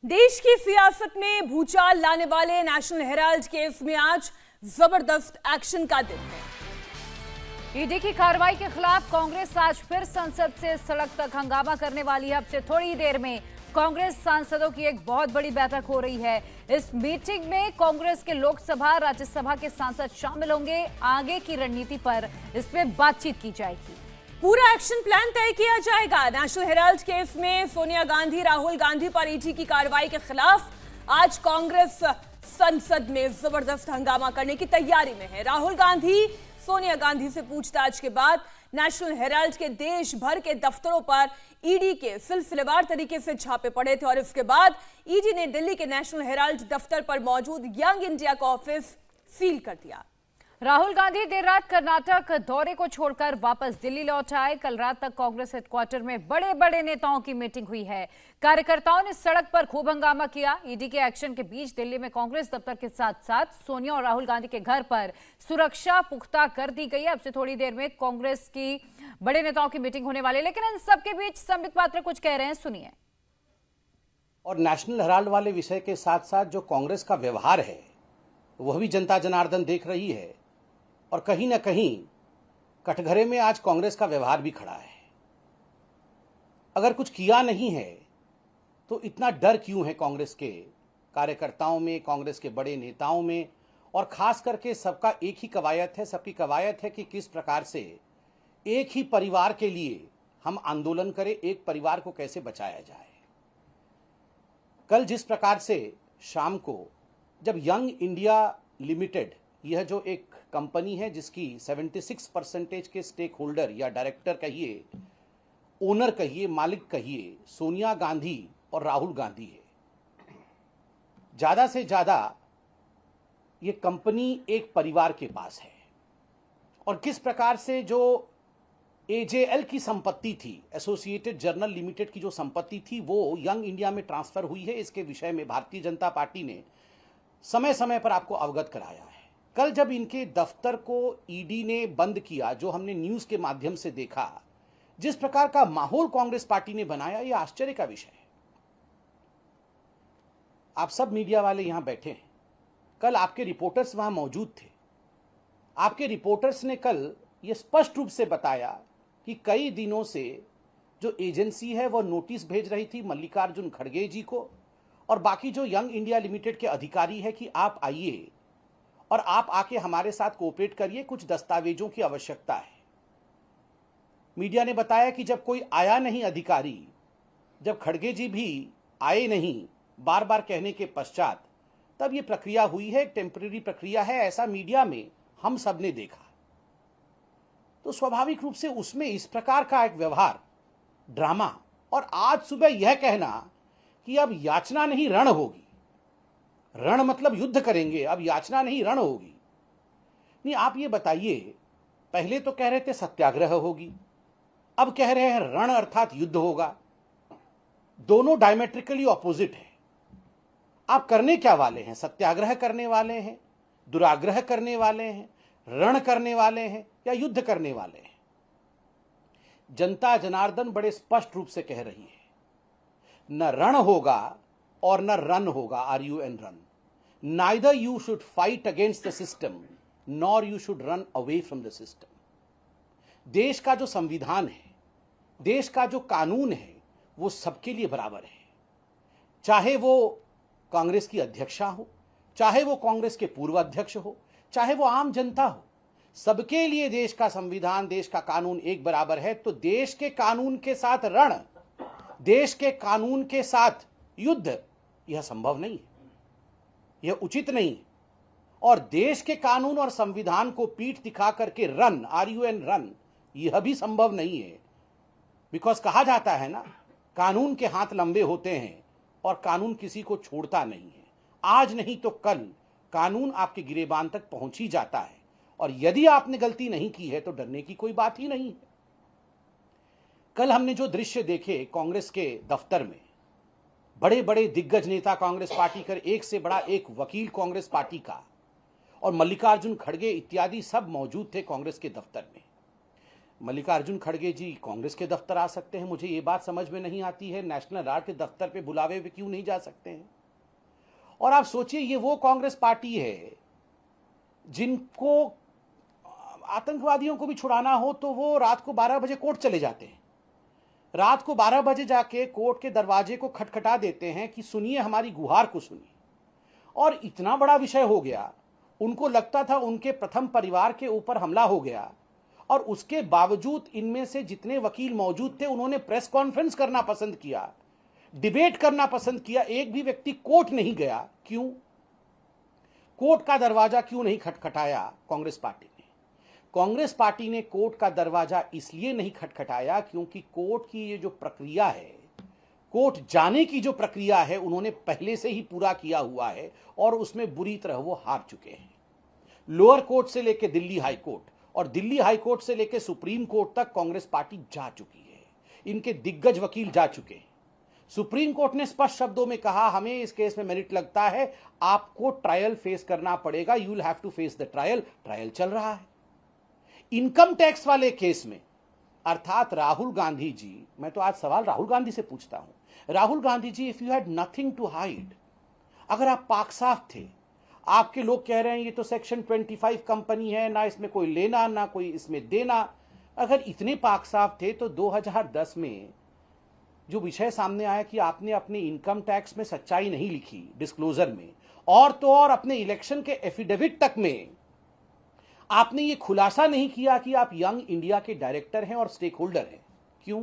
देश की सियासत में भूचाल लाने वाले नेशनल हेराल्ड केस में आज जबरदस्त एक्शन का दिन है। ईडी की कार्रवाई के खिलाफ कांग्रेस आज फिर संसद से सड़क तक हंगामा करने वाली है। अब से थोड़ी देर में कांग्रेस सांसदों की एक बहुत बड़ी बैठक हो रही है। इस मीटिंग में कांग्रेस के लोकसभा राज्यसभा के सांसद शामिल होंगे। आगे की रणनीति पर इसमें बातचीत की जाएगी। पूरा एक्शन प्लान तय किया जाएगा। नेशनल हेराल्ड केस में सोनिया गांधी, राहुल गांधी पर ईडी की कार्रवाई के खिलाफ आज कांग्रेस संसद में जबरदस्त हंगामा करने की तैयारी में है। राहुल गांधी सोनिया गांधी से पूछताछ के बाद नेशनल हेराल्ड के देश भर के दफ्तरों पर ईडी के सिलसिलेवार तरीके से छापे पड़े थे और इसके बाद ईडी ने दिल्ली के नेशनल हेराल्ड दफ्तर पर मौजूद यंग इंडिया का ऑफिस सील कर दिया। राहुल गांधी देर रात कर्नाटक दौरे को छोड़कर वापस दिल्ली लौट आए। कल रात तक कांग्रेस हेडक्वार्टर में बड़े बड़े नेताओं की मीटिंग हुई है। कार्यकर्ताओं ने सड़क पर खूब हंगामा किया। ईडी के एक्शन के बीच दिल्ली में कांग्रेस दफ्तर के साथ साथ सोनिया और राहुल गांधी के घर पर सुरक्षा पुख्ता कर दी गई है। अब से थोड़ी देर में कांग्रेस की बड़े नेताओं की मीटिंग होने वाली है, लेकिन इन सबके बीच संबित पात्रा कुछ कह रहे हैं, सुनिए। और नेशनल हेराल्ड वाले विषय के साथ साथ जो कांग्रेस का व्यवहार है वह भी जनता जनार्दन देख रही है और कहीं ना कहीं कटघरे में आज कांग्रेस का व्यवहार भी खड़ा है। अगर कुछ किया नहीं है तो इतना डर क्यों है कांग्रेस के कार्यकर्ताओं में, कांग्रेस के बड़े नेताओं में, और खास करके सबका एक ही कवायद है, सबकी कवायद है कि किस प्रकार से एक ही परिवार के लिए हम आंदोलन करें, एक परिवार को कैसे बचाया जाए। कल जिस प्रकार से शाम को जब यंग इंडिया लिमिटेड, यह जो एक कंपनी है जिसकी 76% के स्टेक होल्डर या डायरेक्टर कहिए, ओनर कहिए, मालिक कहिए, सोनिया गांधी और राहुल गांधी है। ज्यादा से ज्यादा ये कंपनी एक परिवार के पास है और किस प्रकार से जो एजेएल की संपत्ति थी, एसोसिएटेड जर्नल लिमिटेड की जो संपत्ति थी, वो यंग इंडिया में ट्रांसफर हुई है, इसके विषय में भारतीय जनता पार्टी ने समय समय पर आपको अवगत कराया है। कल जब इनके दफ्तर को ईडी ने बंद किया, जो हमने न्यूज के माध्यम से देखा, जिस प्रकार का माहौल कांग्रेस पार्टी ने बनाया, यह आश्चर्य का विषय है। आप सब मीडिया वाले यहां बैठे हैं, कल आपके रिपोर्टर्स वहां मौजूद थे। आपके रिपोर्टर्स ने कल यह स्पष्ट रूप से बताया कि कई दिनों से जो एजेंसी है वह नोटिस भेज रही थी मल्लिकार्जुन खड़गे जी को और बाकी जो यंग इंडिया लिमिटेड के अधिकारी है कि आप आइए और आप आके हमारे साथ कोऑपरेट करिए, कुछ दस्तावेजों की आवश्यकता है। मीडिया ने बताया कि जब कोई आया नहीं अधिकारी, जब खड़गे जी भी आए नहीं बार बार कहने के पश्चात, तब ये प्रक्रिया हुई है, एक टेम्परेरी प्रक्रिया है, ऐसा मीडिया में हम सब ने देखा। तो स्वाभाविक रूप से उसमें इस प्रकार का एक व्यवहार, ड्रामा, और आज सुबह यह कहना कि अब याचना नहीं रण होगी, रण मतलब युद्ध करेंगे, अब याचना नहीं रण होगी। नहीं, आप ये बताइए, पहले तो कह रहे थे सत्याग्रह होगी, अब कह रहे हैं रण अर्थात युद्ध होगा। दोनों डायमेट्रिकली ऑपोजिट है। आप करने क्या वाले हैं? सत्याग्रह करने वाले हैं, दुराग्रह करने वाले हैं, रण करने वाले हैं या युद्ध करने वाले हैं? जनता जनार्दन बड़े स्पष्ट रूप से कह रही है, न रण होगा और न रन होगा, RUN run. Neither you should fight against the system, nor you should run away from the system. देश का जो संविधान है, देश का जो कानून है, वो सबके लिए बराबर है। चाहे वो कांग्रेस की अध्यक्षा हो, चाहे वो कांग्रेस के पूर्व अध्यक्ष हो, चाहे वो आम जनता हो, सबके लिए देश का संविधान, देश का कानून एक बराबर है। तो देश के कानून के साथ रण, देश के कानून के साथ युद्ध, यह संभव नहीं है, यह उचित नहीं है। और देश के कानून और संविधान को पीठ दिखा करके रन, RUN रन, यह भी संभव नहीं है। बिकॉज कहा जाता है ना, कानून के हाथ लंबे होते हैं और कानून किसी को छोड़ता नहीं है। आज नहीं तो कल कानून आपके गिरेबान तक पहुंच ही जाता है और यदि आपने गलती नहीं की है तो डरने की कोई बात ही नहीं है। कल हमने जो दृश्य देखे कांग्रेस के दफ्तर में, बड़े बड़े दिग्गज नेता कांग्रेस पार्टी कर, एक से बड़ा एक वकील कांग्रेस पार्टी का, और मल्लिकार्जुन खड़गे इत्यादि सब मौजूद थे कांग्रेस के दफ्तर में। मल्लिकार्जुन खड़गे जी कांग्रेस के दफ्तर आ सकते हैं, मुझे ये बात समझ में नहीं आती है नेशनल हेराल्ड के दफ्तर पे बुलावे हुए क्यों नहीं जा सकते हैं। और आप सोचिए, ये वो कांग्रेस पार्टी है जिनको आतंकवादियों को भी छुड़ाना हो तो वो रात को 12 बजे कोर्ट चले जाते हैं, रात को 12 बजे जाके कोर्ट के दरवाजे को खटखटा देते हैं कि सुनिए हमारी गुहार को सुनिए। और इतना बड़ा विषय हो गया, उनको लगता था उनके प्रथम परिवार के ऊपर हमला हो गया, और उसके बावजूद इनमें से जितने वकील मौजूद थे उन्होंने प्रेस कॉन्फ्रेंस करना पसंद किया, डिबेट करना पसंद किया, एक भी व्यक्ति कोर्ट नहीं गया। क्यों? कोर्ट का दरवाजा क्यों नहीं खटखटाया कांग्रेस पार्टी ने? कांग्रेस पार्टी ने कोर्ट का दरवाजा इसलिए नहीं खटखटाया क्योंकि कोर्ट की ये जो प्रक्रिया है, कोर्ट जाने की जो प्रक्रिया है, उन्होंने पहले से ही पूरा किया हुआ है और उसमें बुरी तरह वो हार चुके हैं। लोअर कोर्ट से लेकर दिल्ली हाई कोर्ट और दिल्ली हाई कोर्ट से लेकर सुप्रीम कोर्ट तक कांग्रेस पार्टी जा चुकी है, इनके दिग्गज वकील जा चुके हैं। सुप्रीम कोर्ट ने स्पष्ट शब्दों में कहा हमें इस केस में मेरिट लगता है, आपको ट्रायल फेस करना पड़ेगा, you will have to face the trial. Trial चल रहा है। इनकम टैक्स वाले केस में, अर्थात राहुल गांधी जी, मैं तो आज सवाल राहुल गांधी से पूछता हूं, Rahul Gandhi ji, if you had nothing to hide, अगर आप पाक साफ थे, आपके लोग कह रहे हैं ये तो सेक्शन 25 कंपनी है, ना इसमें कोई लेना ना कोई इसमें देना, अगर इतने पाक साफ थे तो 2010 में जो विषय सामने आया कि आपने अपने इनकम टैक्स में सच्चाई नहीं लिखी डिस्क्लोजर में, और तो और अपने इलेक्शन के एफिडेविट तक में आपने ये खुलासा नहीं किया कि आप यंग इंडिया के डायरेक्टर हैं और स्टेक होल्डर हैं। क्यों?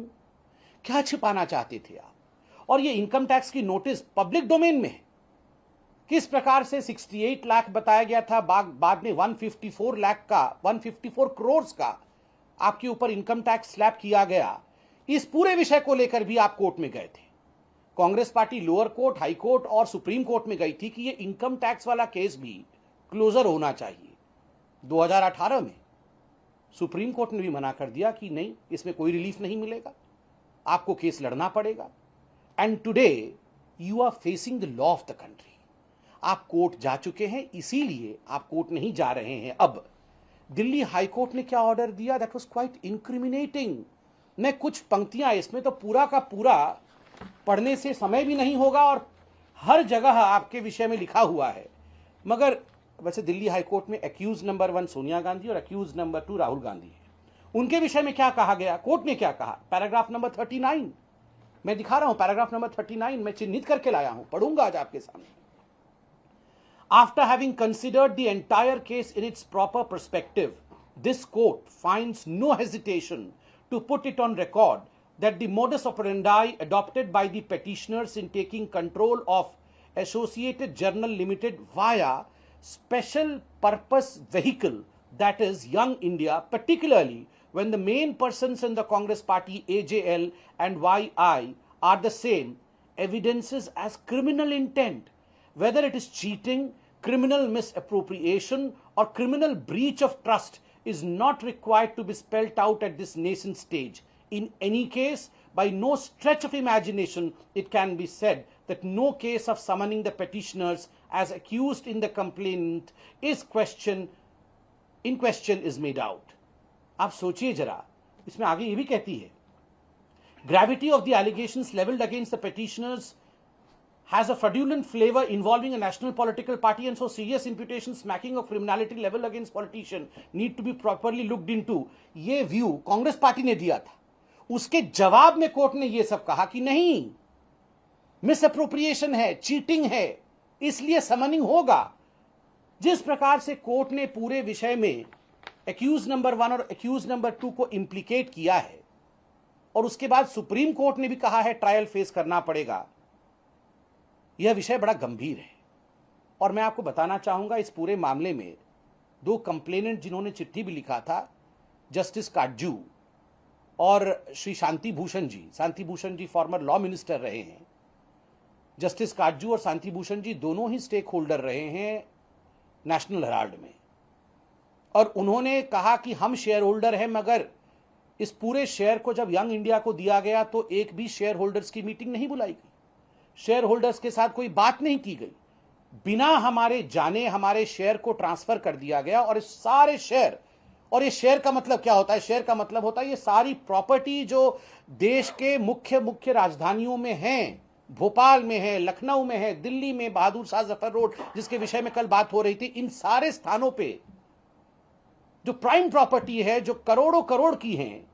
क्या छिपाना चाहते थे आप? और ये इनकम टैक्स की नोटिस पब्लिक डोमेन में है। किस प्रकार से 68 लाख बताया गया था, बाद में 154 करोड़ का आपके ऊपर इनकम टैक्स स्लैब किया गया। इस पूरे विषय को लेकर भी आप कोर्ट में गए थे। Congress party lower court, high court और सुप्रीम कोर्ट में गई थी कि ये इनकम टैक्स वाला केस भी क्लोजर होना चाहिए। 2018 में सुप्रीम कोर्ट ने भी मना कर दिया कि नहीं, इसमें कोई रिलीफ नहीं मिलेगा, आपको केस लड़ना पड़ेगा। And today you are facing the law of the country. आप कोर्ट जा चुके हैं, इसीलिए आप कोर्ट नहीं जा रहे हैं। अब दिल्ली हाई कोर्ट ने क्या ऑर्डर दिया, दैट वाज क्वाइट इंक्रिमिनेटिंग। मैं कुछ पंक्तियां, इसमें तो पूरा का पूरा पढ़ने से समय भी नहीं होगा और हर जगह आपके विषय में लिखा हुआ है, मगर वैसे दिल्ली हाई कोर्ट में एक्यूज नंबर 1 सोनिया गांधी और एक्यूज नंबर 2 राहुल गांधी है। उनके विषय में क्या कहा गया, कोर्ट ने क्या कहा, पैराग्राफ नंबर 39 मैं दिखा रहा हूं, पैराग्राफ नंबर 39 मैं चिन्हित करके लाया हूं, पढ़ूंगा आज आपके सामने। After having considered the entire case in its proper perspective, this court finds no hesitation to put it on record that the modus operandi adopted by the petitioners in taking control of Associated Journal Limited via special purpose vehicle, that is Young India, particularly when the main persons in the Congress party AJL and YI are the same, evidences as criminal intent. Whether it is cheating, criminal misappropriation or criminal breach of trust is not required to be spelled out at this nascent stage. In any case, by no stretch of imagination, it can be said that no case of summoning the petitioners as accused in the complaint is in question is made out. आप सोचिए जरा, इसमें आगे ये भी कहती है, gravity of the allegations leveled against the petitioners has a fraudulent flavor involving a national political party, and so serious imputations smacking of criminality level against politician need to be properly looked into. ये view Congress party ने दिया था। उसके जवाब में court ने ये सब कहा कि नहीं, मिस अप्रोप्रिएशन है, चीटिंग है, इसलिए समनिंग होगा। जिस प्रकार से कोर्ट ने पूरे विषय में एक्यूज नंबर 1 और एक्यूज नंबर 2 को इंप्लीकेट किया है, और उसके बाद सुप्रीम कोर्ट ने भी कहा है ट्रायल फेस करना पड़ेगा, यह विषय बड़ा गंभीर है। और मैं आपको बताना चाहूंगा, इस पूरे मामले में 2 कंप्लेनेंट जिन्होंने चिट्ठी भी लिखा था, जस्टिस काटजू और Shri Shanti Bhushan ji former law minister रहे हैं। जस्टिस काटजू और शांति भूषण जी दोनों ही स्टेक होल्डर रहे हैं नेशनल हेराल्ड में, और उन्होंने कहा कि हम शेयर होल्डर हैं, मगर इस पूरे शेयर को जब यंग इंडिया को दिया गया तो एक भी शेयर होल्डर्स की मीटिंग नहीं बुलाई गई, शेयर होल्डर्स के साथ कोई बात नहीं की गई, बिना हमारे जाने हमारे शेयर को ट्रांसफर कर दिया गया, और इस सारे शेयर और ये शेयर का मतलब क्या होता है? शेयर का मतलब होता है ये सारी प्रॉपर्टी जो देश के मुख्य मुख्य राजधानियों में हैं, भोपाल में है, लखनऊ में है, दिल्ली में बहादुर शाह जफर रोड जिसके विषय में कल बात हो रही थी, इन सारे स्थानों पे जो प्राइम प्रॉपर्टी है, जो करोड़ों करोड़ की हैं,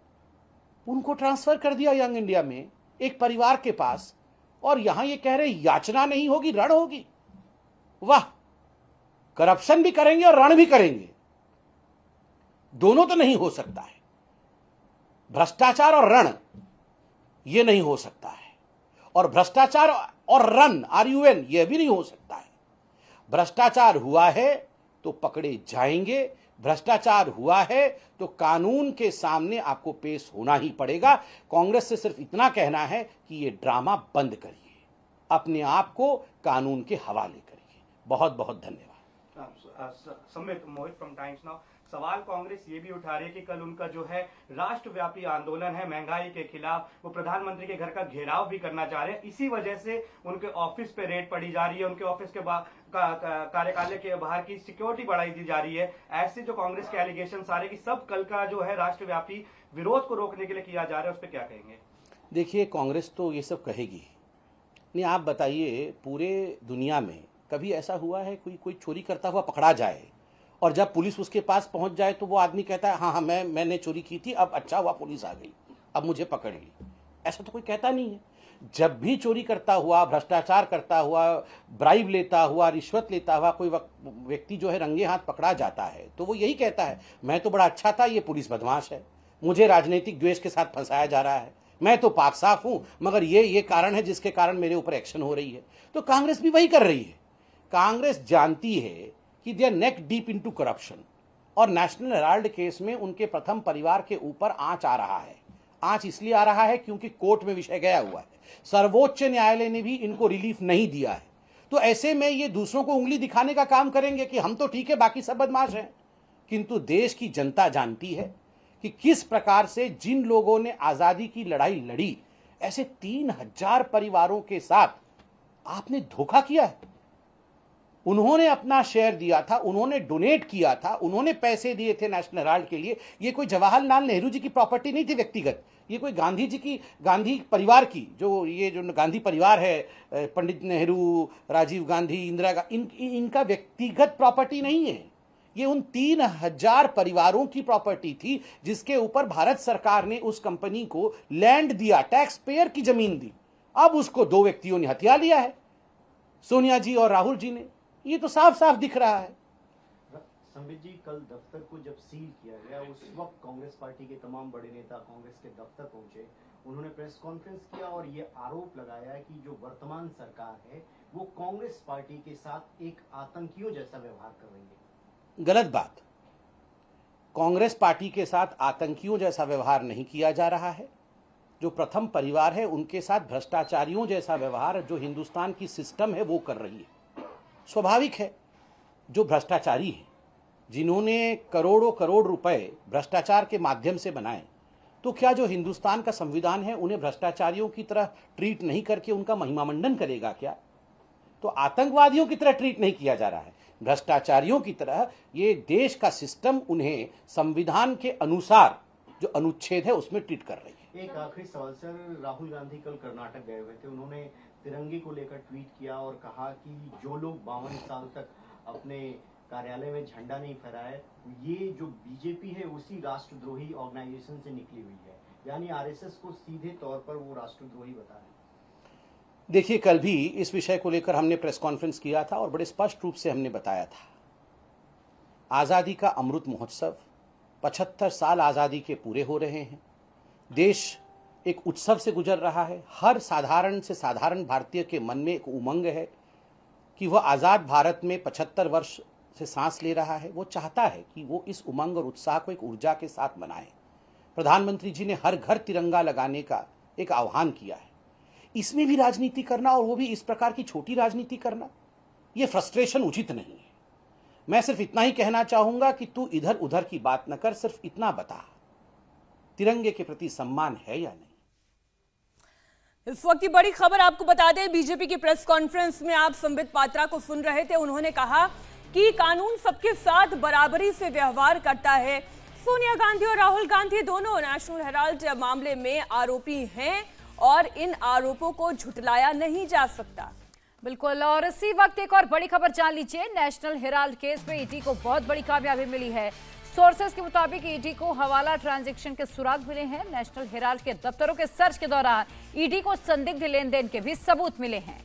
उनको ट्रांसफर कर दिया यंग इंडिया में एक परिवार के पास। और यहां ये कह रहे याचना नहीं होगी, रण होगी। वाह, करप्शन भी करेंगे और रण भी करेंगे, दोनों तो नहीं हो सकता है। भ्रष्टाचार और रण ये नहीं हो सकता है, और भ्रष्टाचार और रन RUN ये भी नहीं हो सकता है। भ्रष्टाचार हुआ है तो पकड़े जाएंगे, भ्रष्टाचार हुआ है तो कानून के सामने आपको पेश होना ही पड़ेगा। कांग्रेस से सिर्फ इतना कहना है कि ये ड्रामा बंद करिए, अपने आप को कानून के हवाले करिए। बहुत बहुत धन्यवाद। समित मोहित फ्रॉम टाइम्स नाउ। सवाल कांग्रेस ये भी उठा रही है कि कल उनका जो है राष्ट्रव्यापी आंदोलन है महंगाई के खिलाफ, वो प्रधानमंत्री के घर का घेराव भी करना चाह रहे हैं। इसी वजह से उनके ऑफिस पे रेड पड़ी जा रही है, उनके ऑफिस के कार्यालय के बाहर की सिक्योरिटी बढ़ाई दी जा रही है। ऐसे जो कांग्रेस के एलिगेशन आ रहे कि सब कल का जो है राष्ट्रव्यापी विरोध को रोकने के लिए किया जा रहा है, उस पर क्या कहेंगे? देखिए, कांग्रेस तो ये सब कहेगी नहीं। आप बताइए, पूरे दुनिया में कभी ऐसा हुआ है कोई चोरी करता हुआ पकड़ा जाए और जब पुलिस उसके पास पहुंच जाए तो वो आदमी कहता है हाँ मैंने चोरी की थी, अब अच्छा हुआ पुलिस आ गई, अब मुझे पकड़ ली? ऐसा तो कोई कहता नहीं है। जब भी चोरी करता हुआ, भ्रष्टाचार करता हुआ, ब्राइब लेता हुआ, रिश्वत लेता हुआ कोई व्यक्ति जो है रंगे हाथ पकड़ा जाता है तो वो यही कहता है मैं तो बड़ा अच्छा था, ये पुलिस बदमाश है, मुझे राजनीतिक द्वेष के साथ फंसाया जा रहा है, मैं तो पाक साफ हूं, मगर ये कारण है जिसके कारण मेरे ऊपर एक्शन हो रही है। तो कांग्रेस भी वही कर रही है। कांग्रेस जानती है कि they are neck deep into corruption, और नेशनल हेराल्ड केस में उनके प्रथम परिवार के ऊपर आंच आ रहा है। आंच इसलिए आ रहा है क्योंकि कोर्ट में विषय गया हुआ है, सर्वोच्च न्यायालय ने भी इनको रिलीफ नहीं दिया है। तो ऐसे में ये दूसरों को उंगली दिखाने का काम करेंगे कि हम तो ठीक है, बाकी सब बदमाश हैं। किंतु देश की जनता जानती है कि किस प्रकार से जिन लोगों ने आजादी की लड़ाई लड़ी, ऐसे 3000 परिवारों के साथ आपने धोखा किया है। उन्होंने अपना शेयर दिया था, उन्होंने डोनेट किया था, उन्होंने पैसे दिए थे नेशनल हेराल्ड के लिए। ये कोई जवाहरलाल नेहरू जी की प्रॉपर्टी नहीं थी व्यक्तिगत, ये कोई गांधी जी की, गांधी परिवार की, जो गांधी परिवार है, पंडित नेहरू, राजीव गांधी, इंदिरा गांधी, इनका व्यक्तिगत प्रॉपर्टी नहीं है। ये उन 3000 परिवारों की प्रॉपर्टी थी जिसके ऊपर भारत सरकार ने उस कंपनी को लैंड दिया, टैक्स पेयर की जमीन दी। अब उसको दो व्यक्तियों ने हथिया लिया है, सोनिया जी और राहुल जी ने। ये तो साफ साफ दिख रहा है। संबित जी, कल दफ्तर को जब सील किया गया उस वक्त कांग्रेस पार्टी के तमाम बड़े नेता कांग्रेस के दफ्तर पहुंचे, उन्होंने प्रेस कॉन्फ्रेंस किया और ये आरोप लगाया कि जो वर्तमान सरकार है वो कांग्रेस पार्टी के साथ एक आतंकियों जैसा व्यवहार कर रही है। गलत बात। कांग्रेस पार्टी के साथ आतंकियों जैसा व्यवहार नहीं किया जा रहा है। जो प्रथम परिवार है उनके साथ भ्रष्टाचारियों जैसा व्यवहार जो हिंदुस्तान की सिस्टम है वो कर रही है। स्वाभाविक है, जो भ्रष्टाचारी हैं, जिन्होंने करोड़ों करोड़ रुपए भ्रष्टाचार के माध्यम से बनाए, तो क्या जो हिंदुस्तान का संविधान है उन्हें भ्रष्टाचारियों की तरह ट्रीट नहीं करके उनका महिमामंडन करेगा क्या? तो आतंकवादियों की तरह ट्रीट नहीं किया जा रहा है, भ्रष्टाचारियों की तरह ये देश का सिस्टम उन्हें संविधान के अनुसार जो अनुच्छेद है उसमें ट्रीट कर रही है। एक आखिरी सवाल सर, राहुल गांधी कल कर्नाटक गए हुए थे, उन्होंने तिरंगे को लेकर ट्वीट किया और कहा कि जो लोग 52 साल तक अपने कार्यालय में झंडा नहीं फहराए, ये जो बीजेपी है उसी राष्ट्रद्रोही ऑर्गेनाइजेशन से निकली हुई है, यानी आरएसएस को सीधे तौर पर वो राष्ट्रद्रोही बता रहे हैं। देखिए, कल भी इस विषय को लेकर हमने प्रेस कॉन्फ्रेंस किया था और बड़े स्पष्ट रूप से हमने बताया था, आजादी का अमृत महोत्सव, 75 साल आजादी के पूरे हो रहे हैं, देश एक उत्सव से गुजर रहा है। हर साधारण से साधारण भारतीय के मन में एक उमंग है कि वह आज़ाद भारत में 75 वर्ष से सांस ले रहा है। वो चाहता है कि वो इस उमंग और उत्साह को एक ऊर्जा के साथ मनाए। प्रधानमंत्री जी ने हर घर तिरंगा लगाने का एक आह्वान किया है। इसमें भी राजनीति करना, और वो भी इस प्रकार की छोटी राजनीति करना, ये फ्रस्ट्रेशन उचित नहीं है। मैं सिर्फ इतना ही कहना चाहूंगा कि तू इधर उधर की बात न कर, सिर्फ इतना बता, तिरंगे के प्रति सम्मान है या नहीं। इस वक्त की बड़ी खबर आपको बता दें, बीजेपी की प्रेस कॉन्फ्रेंस में आप संबित पात्रा को सुन रहे थे। उन्होंने कहा कि कानून सबके साथ बराबरी से व्यवहार करता है, सोनिया गांधी और राहुल गांधी दोनों नेशनल हेराल्ड मामले में आरोपी हैं और इन आरोपों को झुटलाया नहीं जा सकता। बिल्कुल, और इसी वक्त एक और बड़ी खबर जान लीजिए। नेशनल हेराल्ड केस में ईडी को बहुत बड़ी कामयाबी मिली है। सोर्सेस के मुताबिक ईडी को हवाला ट्रांजैक्शन के सुराग मिले हैं। नेशनल हेराल्ड के दफ्तरों के सर्च के दौरान ईडी को संदिग्ध लेन देन के भी सबूत मिले हैं।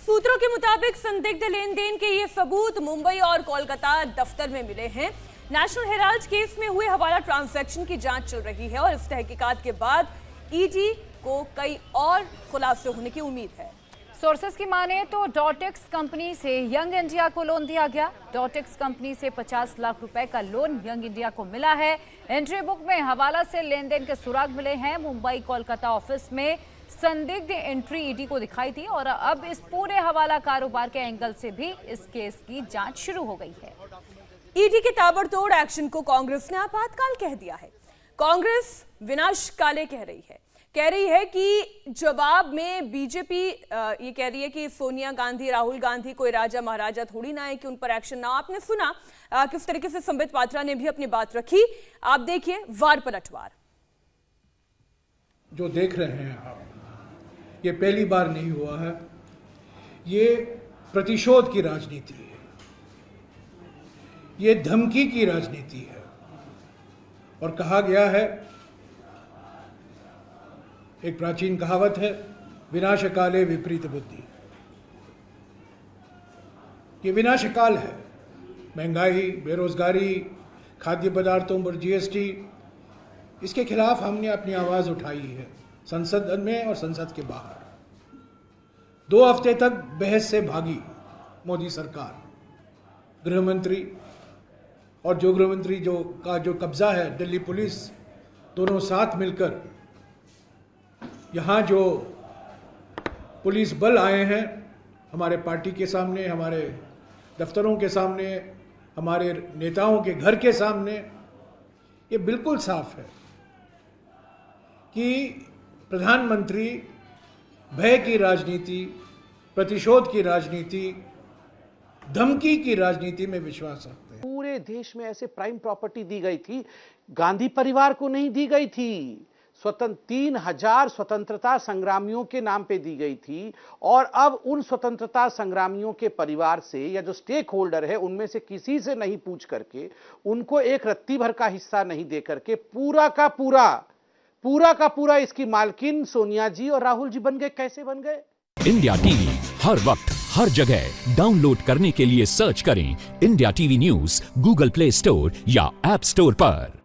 सूत्रों के मुताबिक संदिग्ध लेन देन के ये सबूत मुंबई और कोलकाता दफ्तर में मिले हैं। नेशनल हेराल्ड केस में हुए हवाला ट्रांजैक्शन की जांच चल रही है और इस तहकीकात के बाद ईडी को कई और खुलासे होने की उम्मीद है। सोर्सेस की माने तो डॉटेक्स कंपनी से यंग इंडिया को लोन दिया गया। डॉटेक्स कंपनी से 50 लाख रुपए का लोन यंग इंडिया को मिला है। एंट्री बुक में हवाला से लेन देन के सुराग मिले हैं। मुंबई कोलकाता ऑफिस में संदिग्ध एंट्री ईडी को दिखाई थी और अब इस पूरे हवाला कारोबार के एंगल से भी इस केस की जांच शुरू हो गई है। ईडी के ताबड़तोड़ एक्शन को कांग्रेस ने आपातकाल कह दिया है। कांग्रेस विनाशकाले कह रही है कि जवाब में बीजेपी ये कह रही है कि सोनिया गांधी राहुल गांधी कोई राजा महाराजा थोड़ी ना है कि उन पर एक्शन ना। आपने सुना किस तरीके से संबित पात्रा ने भी अपनी बात रखी। आप देखिए वार पलटवार। जो देख रहे हैं आप, ये पहली बार नहीं हुआ है। ये प्रतिशोध की राजनीति है, ये धमकी की राजनीति है। और कहा गया है, एक प्राचीन कहावत है, विनाशकाले विपरीत बुद्धि। ये विनाशकाल है। महंगाई, बेरोजगारी, खाद्य पदार्थों पर जीएसटी, इसके खिलाफ हमने अपनी आवाज उठाई है संसद में और संसद के बाहर। 2 हफ्ते तक बहस से भागी मोदी सरकार। गृह मंत्री और जो गृह मंत्री जो कब्जा है दिल्ली पुलिस, दोनों साथ मिलकर यहाँ जो पुलिस बल आए हैं हमारे पार्टी के सामने, हमारे दफ्तरों के सामने, हमारे नेताओं के घर के सामने, ये बिल्कुल साफ है कि प्रधानमंत्री भय की राजनीति, प्रतिशोध की राजनीति, धमकी की राजनीति में विश्वास रखते हैं। पूरे देश में ऐसे प्राइम प्रॉपर्टी दी गई थी, गांधी परिवार को नहीं दी गई थी। 3000 स्वतंत्रता संग्रामियों के नाम पे दी गई थी और अब उन स्वतंत्रता संग्रामियों के परिवार से या जो स्टेक होल्डर है उनमें से किसी से नहीं पूछ करके, उनको एक रत्ती भर का हिस्सा नहीं दे करके पूरा का पूरा इसकी मालकिन सोनिया जी और राहुल जी बन गए। कैसे बन गए? इंडिया टीवी हर वक्त हर जगह डाउनलोड करने के लिए सर्च करें India TV news Google play store या ऐप स्टोर पर।